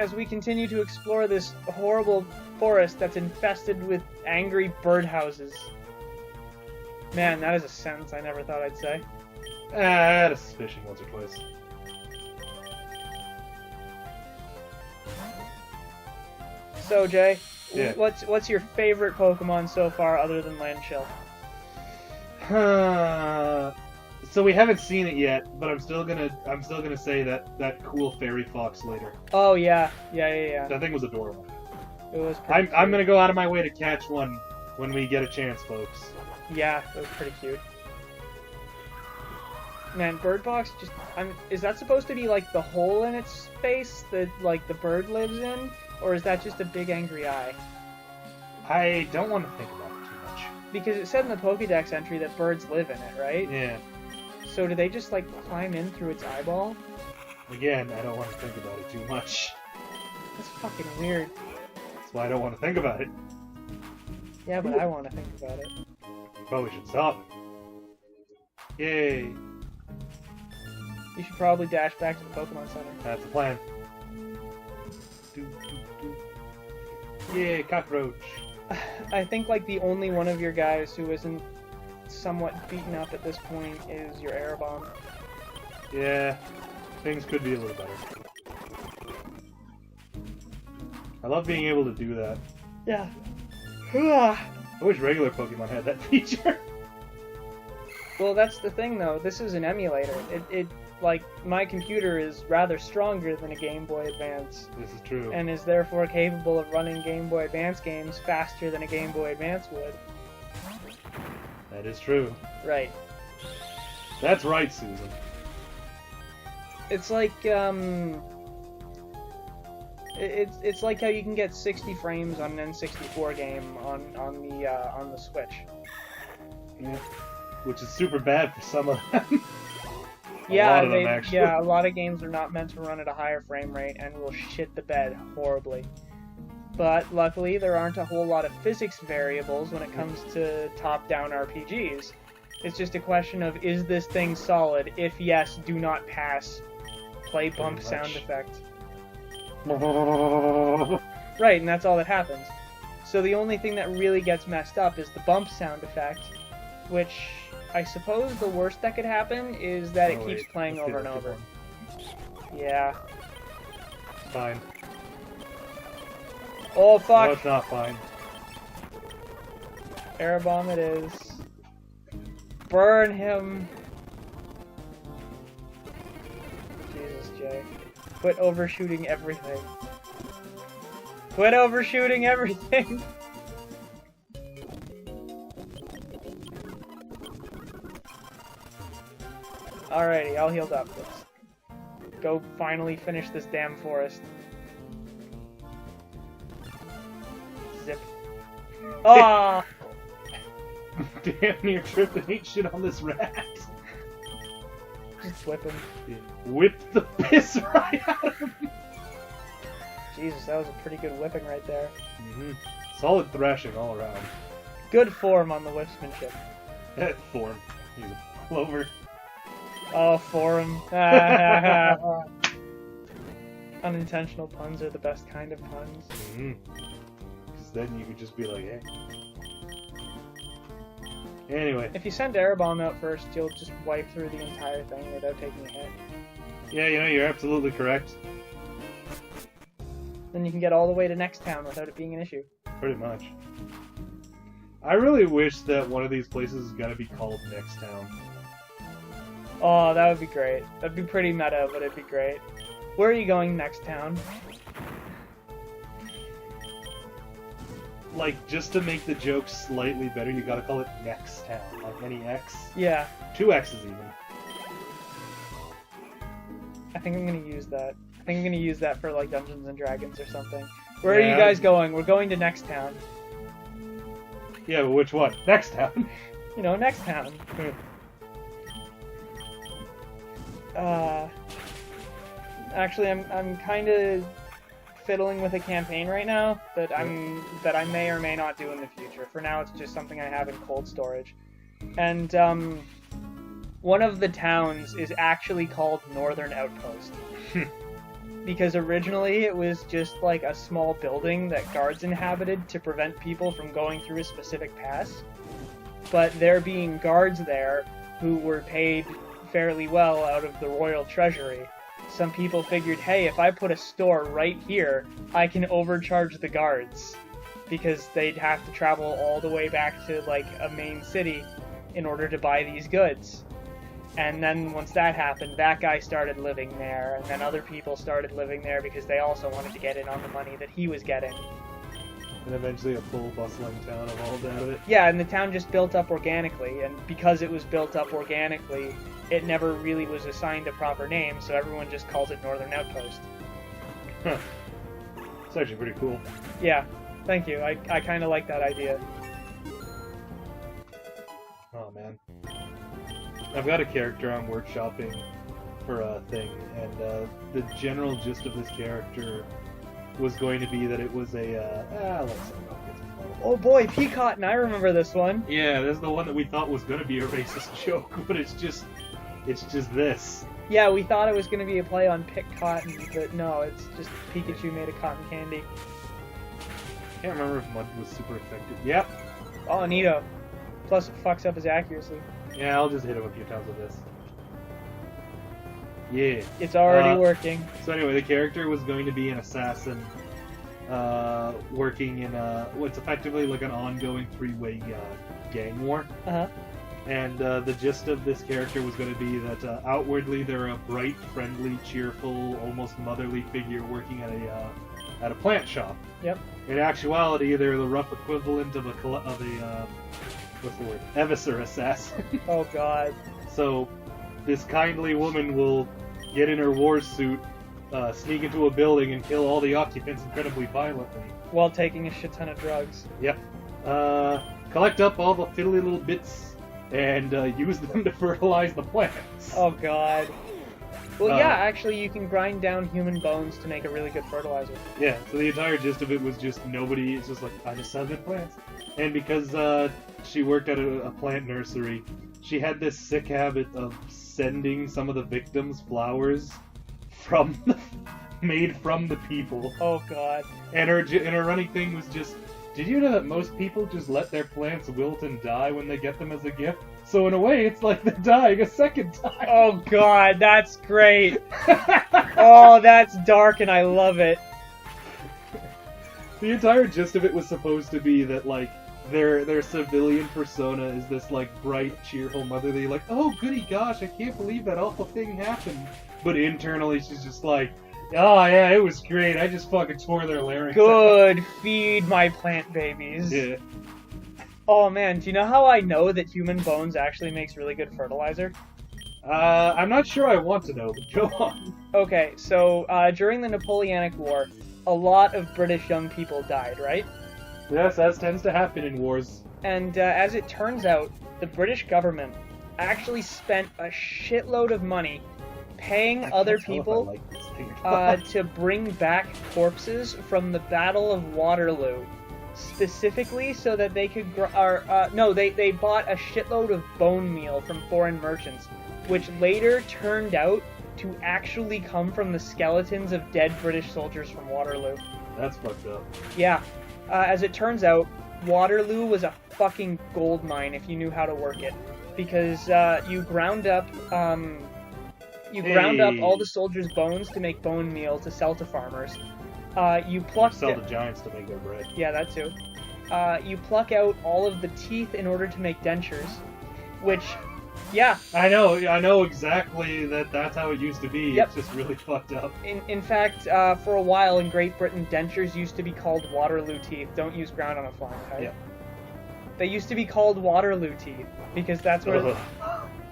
as we continue to explore this horrible forest that's infested with angry birdhouses. Man, that is a sentence I never thought I'd say. I had a suspicion once or twice. So, Jay, Yeah. what's your favorite Pokemon so far other than Landchill? So we haven't seen it yet, but I'm still gonna say that cool fairy fox later. Oh yeah. That thing was adorable. It was pretty I'm gonna go out of my way to catch one when we get a chance, folks. Yeah, it was pretty cute. Man, Bird Box is that supposed to be like the hole in its face that like the bird lives in? Or is that just a big angry eye? I don't want to think about it too much. Because it said in the Pokédex entry that birds live in it, right? Yeah. So do they just like climb in through its eyeball? Again, I don't want to think about it too much. That's fucking weird. That's why I don't want to think about it. Yeah, but I want to think about it. Probably should stop. Yay. You should probably dash back to the Pokemon Center. That's the plan. Yay, cockroach. I think like the only one of your guys who isn't somewhat beaten up at this point is your Air Bomb. Yeah, things could be a little better. I love being able to do that. Yeah. I wish regular Pokemon had that feature. Well, that's the thing though. This is an emulator. It like my computer is rather stronger than a Game Boy Advance. This is true. And is therefore capable of running Game Boy Advance games faster than a Game Boy Advance would. That is true. Right. That's right, Susan. It's like it's like how you can get 60 frames on an N64 game on the Switch. Yeah. Which is super bad for some of them. Yeah, actually. Yeah, a lot of games are not meant to run at a higher frame rate and will shit the bed horribly. But luckily, there aren't a whole lot of physics variables when it comes to top-down RPGs. It's just a question of, is this thing solid? If yes, do not pass. Play bump sound effect. Right, and that's all that happens. So the only thing that really gets messed up is the bump sound effect, which I suppose the worst that could happen is that it keeps playing over and over. Yeah. Fine. Oh fuck! No, it's not fine. Air Bomb it is. Burn him! Jesus, Jay. Quit overshooting everything. Quit overshooting everything! Alrighty, all healed up. Let's go finally finish this damn forest. Zip. Ah! Damn near tripped and ate shit on this rat. Just whip him. Yeah. Whipped the piss right out of him. Jesus, that was a pretty good whipping right there. Mm-hmm. Solid thrashing all around. Good form on the whipsmanship. That form. He's a Clover. Oh, form. Unintentional puns are the best kind of puns. Mm-hmm. Because then you could just be like, hey. Anyway. If you send Air Bomb out first, you'll just wipe through the entire thing without taking a hit. Yeah, you know, you're absolutely correct. Then you can get all the way to next town without it being an issue. Pretty much. I really wish that one of these places is gonna be called Next Town. Oh, that would be great. That'd be pretty meta, but it'd be great. Where are you going next town? Like, just to make the joke slightly better, you gotta call it Next Town. Like any X. Yeah. 2 X's even. I think I'm gonna use that. I think I'm gonna use that for like Dungeons and Dragons or something. Where are you guys going? We're going to Next Town. Yeah, but which one? Next Town. You know, Next Town. Actually, I'm kind of fiddling with a campaign right now that I may or may not do in the future. For now, it's just something I have in cold storage. And one of the towns is actually called Northern Outpost. because originally it was just like a small building that guards inhabited to prevent people from going through a specific pass. But there being guards there who were paid fairly well out of the royal treasury, some people figured, hey, if I put a store right here, I can overcharge the guards, because they'd have to travel all the way back to like a main city in order to buy these goods. And then once that happened, that guy started living there, and then other people started living there because they also wanted to get in on the money that he was getting. And eventually a full bustling town evolved out of it. Yeah, and the town just built up organically, and because it was built up organically, it never really was assigned a proper name, so everyone just calls it Northern Outpost. Huh. It's actually pretty cool. Yeah, thank you. I kind of like that idea. Oh, man. I've got a character I'm workshopping for a thing, and the general gist of this character was going to be that it was a, let's see. Oh boy, Peacotton, I remember this one. Yeah, this is the one that we thought was going to be a racist joke, but it's just this. Yeah, we thought it was going to be a play on pick cotton, but no, it's just Pikachu made of cotton candy. Can't remember if Mud was super effective. Yep. Oh, neato. Plus it fucks up his accuracy. Yeah, I'll just hit him a few times with this. Yeah. It's already working. So anyway, the character was going to be an assassin, working in what's effectively like an ongoing three-way gang war. Uh-huh. And the gist of this character was going to be that outwardly they're a bright, friendly, cheerful, almost motherly figure working at a plant shop. Yep. In actuality, they're the rough equivalent of a what's the word? Eviscer assassin. Oh god. So, this kindly woman will get in her war suit, sneak into a building, and kill all the occupants incredibly violently. While taking a shit ton of drugs. Yep. Collect up all the fiddly little bits and use them to fertilize the plants. Oh god. Well, yeah, actually, you can grind down human bones to make a really good fertilizer. Yeah, so the entire gist of it was just nobody, it's just like, I just sell good plants. And because she worked at a plant nursery, she had this sick habit of sending some of the victims flowers made from the people. Oh god. And her running thing was just, did you know that most people just let their plants wilt and die when they get them as a gift? So in a way, it's like they're dying a second time. Oh god, that's great. Oh, that's dark and I love it. The entire gist of it was supposed to be that, like, their civilian persona is this, like, bright, cheerful, motherly, like, oh, goody gosh, I can't believe that awful thing happened. But internally, she's just like, oh, yeah, it was great, I just fucking tore their larynx Good, feed my plant babies. Yeah. Oh man, do you know how I know that human bones actually makes really good fertilizer? I'm not sure I want to know, but go on. Okay, so during the Napoleonic War, a lot of British young people died, right? Yes, as tends to happen in wars. And as it turns out, the British government actually spent a shitload of money paying other people to bring back corpses from the Battle of Waterloo. Specifically so that they could they bought a shitload of bone meal from foreign merchants, which later turned out to actually come from the skeletons of dead British soldiers from Waterloo. That's fucked up. Yeah. As it turns out, Waterloo was a fucking gold mine if you knew how to work it. Because you ground up all the soldiers' bones to make bone meal to sell to farmers. You sell to giants to make their bread. Yeah, that too. You pluck out all of the teeth in order to make dentures, which, yeah. I know exactly that's how it used to be. Yep. It's just really fucked up. In fact, for a while in Great Britain, dentures used to be called Waterloo teeth. Don't use ground on a flying kite. Yeah. They used to be called Waterloo teeth because that's where the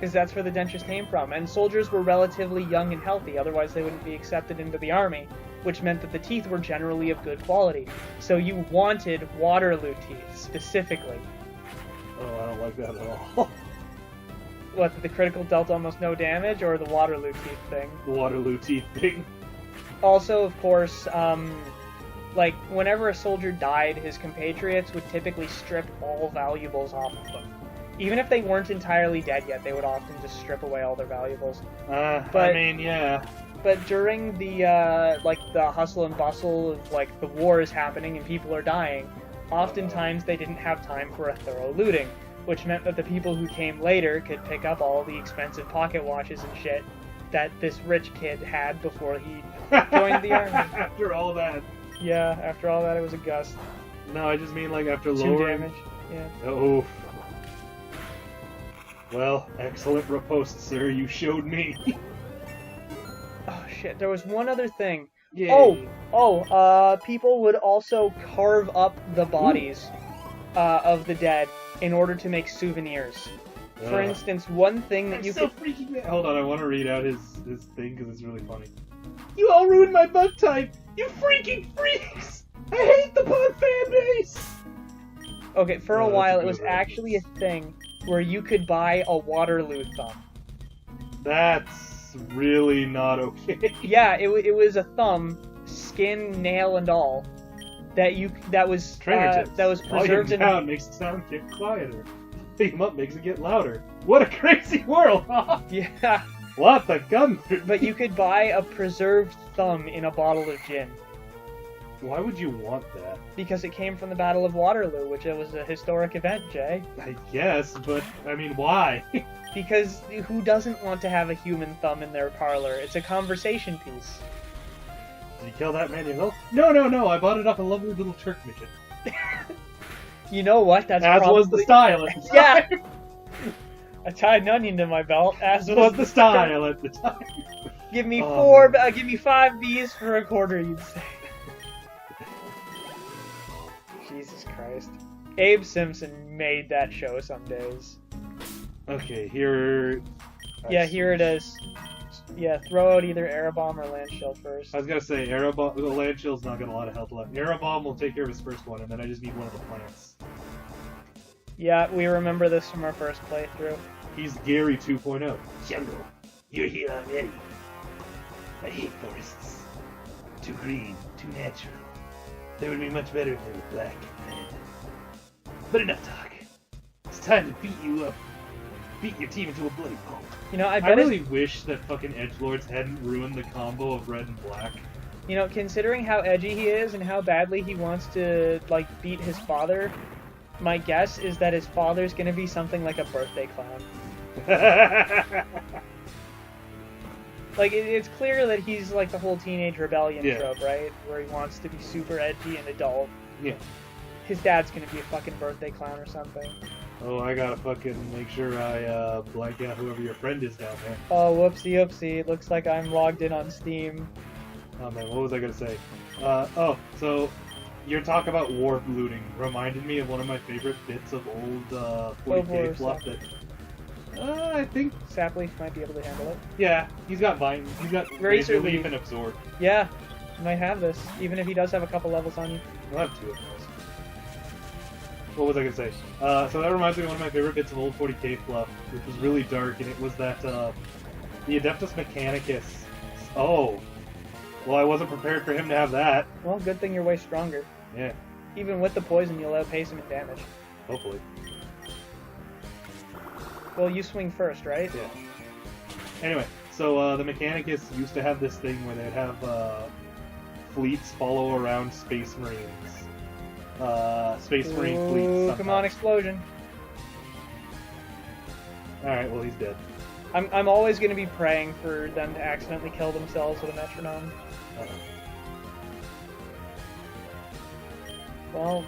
dentures came from. And soldiers were relatively young and healthy, otherwise they wouldn't be accepted into the army, which meant that the teeth were generally of good quality. So you wanted Waterloo teeth, specifically. Oh, I don't like that at all. What, the critical dealt almost no damage, or the Waterloo teeth thing? The Waterloo teeth thing. Also, of course, like, whenever a soldier died, his compatriots would typically strip all valuables off of them. Even if they weren't entirely dead yet, they would often just strip away all their valuables. I mean, yeah. but during the like the hustle and bustle of like the war is happening and people are dying, oftentimes they didn't have time for a thorough looting, which meant that the people who came later could pick up all the expensive pocket watches and shit that this rich kid had before he joined the army. After all that. Yeah, after all that, it was a gust. No, I just mean like after 2 lowering. damage. Yeah. Oh. Well, excellent riposte, sir. You showed me. Oh shit! There was one other thing. Yay. People would also carve up the bodies of the dead in order to make souvenirs. For instance, one thing that I'm you so could... freaking mad. Hold on, I want to read out his thing because it's really funny. You all ruined my bug type! You freaking freaks! I hate the bug fan base! Okay, for a that's while a it was good actually a thing where you could buy a Waterloo thumb. That's really not okay. Yeah, it was a thumb, skin, nail, and all, that was preserved in... down makes the sound get quieter. Pick him up makes it get louder. What a crazy world, huh? Yeah. What the gun? But you could buy a preserved thumb in a bottle of gin. Why would you want that? Because it came from the Battle of Waterloo, which was a historic event, Jay. I guess, but, I mean, why? Because who doesn't want to have a human thumb in their parlor? It's a conversation piece. Did you kill that man yourself? No, I bought it off a lovely little Turk midget. You know what? That's As probably... was the style at the time. Yeah! I tied an onion to my belt, as was the style at the time. Give me Oh, give me 5 B's for a quarter, you'd say. Jesus Christ. Abe Simpson made that show some days. Okay, here... Yeah, here it is. Yeah, throw out either Aerobomb or Land Shell first. I was gonna say, Aerobomb... The Land Shell's not gonna a lot of help left. Aerobomb will take care of his first one, and then I just need one of the plants. Yeah, we remember this from our first playthrough. He's Gary 2.0. Jungle, you're here already. I hate forests. Too green, too natural. They would be much better if they were black and red. But enough talk. It's time to beat you up. Beat your team into a bloody pulp. You know, I I bet really wish that fucking edgelords hadn't ruined the combo of red and black. you know, considering how edgy he is and how badly he wants to, like, beat his father, my guess is that his father's gonna be something like a birthday clown. Like, it's clear that he's like the whole teenage rebellion trope, right? Where he wants to be super edgy and adult. Yeah. His dad's gonna be a fucking birthday clown or something. Oh, I gotta fucking make sure I blank out whoever your friend is down there. Oh, whoopsie. It looks like I'm logged in on Steam. Oh man, what was I gonna say? So your talk about warp looting reminded me of one of my favorite bits of old 40k fluff that I think Sapleaf might be able to handle it. yeah, he's got Vine, he's got Razor Leaf Leaf. and Absorb. Yeah, you might have this, even if he does have a couple levels on you. He'll have 2 of those. What was I gonna say? So that reminds me of one of my favorite bits of old 40k fluff, which was really dark, and it was that the Adeptus Mechanicus. Oh, well, I wasn't prepared for him to have that. Well, good thing you're way stronger. Yeah, Even with the poison, you'll outpace him in damage. hopefully. Well, you swing first, right? Yeah. Anyway, so the Mechanicus used to have this thing where they'd have fleets follow around Space Marines. Space Marine fleets. Ooh, Sometimes. come on, explosion. Alright, well, he's dead. I'm always going to be praying for them to accidentally kill themselves with a metronome. Well,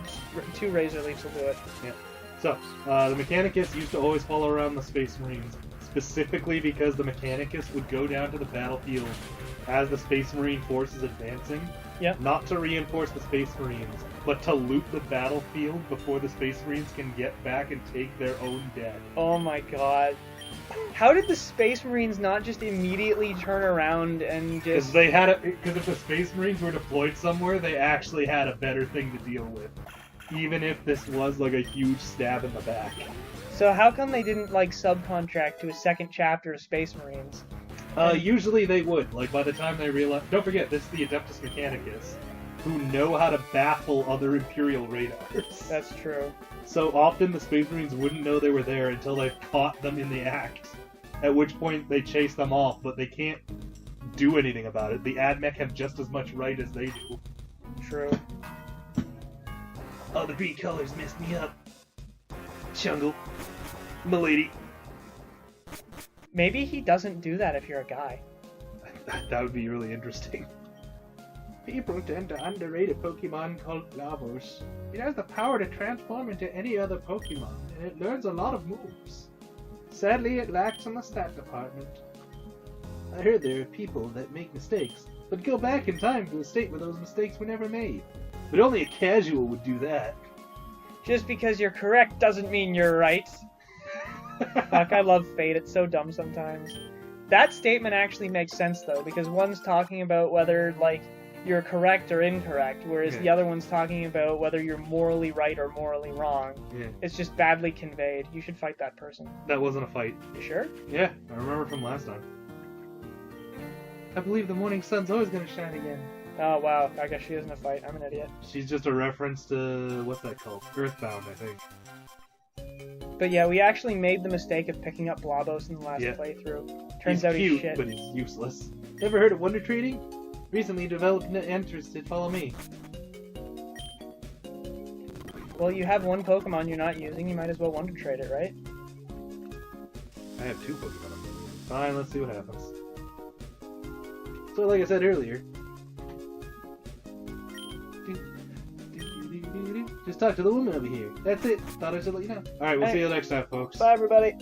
2 Razor Leafs will do it. Yeah. So, the Mechanicus used to always follow around the Space Marines, specifically because the Mechanicus would go down to the battlefield as the Space Marine force is advancing, Yep. not to reinforce the Space Marines, but to loot the battlefield before the Space Marines can get back and take their own dead. Oh my god. How did the Space Marines not just immediately turn around and Because just... they had because if the Space Marines were deployed somewhere, they actually had a better thing to deal with, even if this was like a huge stab in the back. So how come they didn't, like, subcontract to a second chapter of Space Marines? Usually they would. Like, by the time they realize... Don't forget, this is the Adeptus Mechanicus, who know how to baffle other Imperial radars. That's true. So often the Space Marines wouldn't know they were there until they've caught them in the act, at which point they chase them off, but they can't do anything about it. The AdMech have just as much right as they do. True. Oh, the green colors messed me up. Chungle. Milady. Maybe he doesn't do that if you're a guy. That would be really interesting. People tend to underrate a Pokemon called Lavos. It has the power to transform into any other Pokemon, and it learns a lot of moves. Sadly, it lacks in the stat department. I heard there are people that make mistakes, but go back in time to a state where those mistakes were never made. But only a casual would do that. Just because you're correct doesn't mean you're right. Fuck, I love Fate. It's so dumb sometimes. That statement actually makes sense, though, because one's talking about whether, like, you're correct or incorrect, whereas the other one's talking about whether you're morally right or morally wrong. Yeah. It's just badly conveyed. You should fight that person. That wasn't a fight. You sure? Yeah, I remember from last time. I believe the morning sun's always gonna shine again. Oh, wow. I guess she isn't a fight. I'm an idiot. She's just a reference to, what's that called? Earthbound, I think. But yeah, we actually made the mistake of picking up Blabos in the last playthrough. Turns out cute, he's shit. but he's useless. Ever heard of Wonder Trading? Recently developed an interest in Follow Me. Well, you have one Pokemon you're not using. You might as well Wonder Trade it, right? I have 2 Pokemon. Fine, let's see what happens. So, like I said earlier, just talk to the woman over here. That's it. Thought I should let you know. Alright, we'll see you next time, folks. Bye, everybody.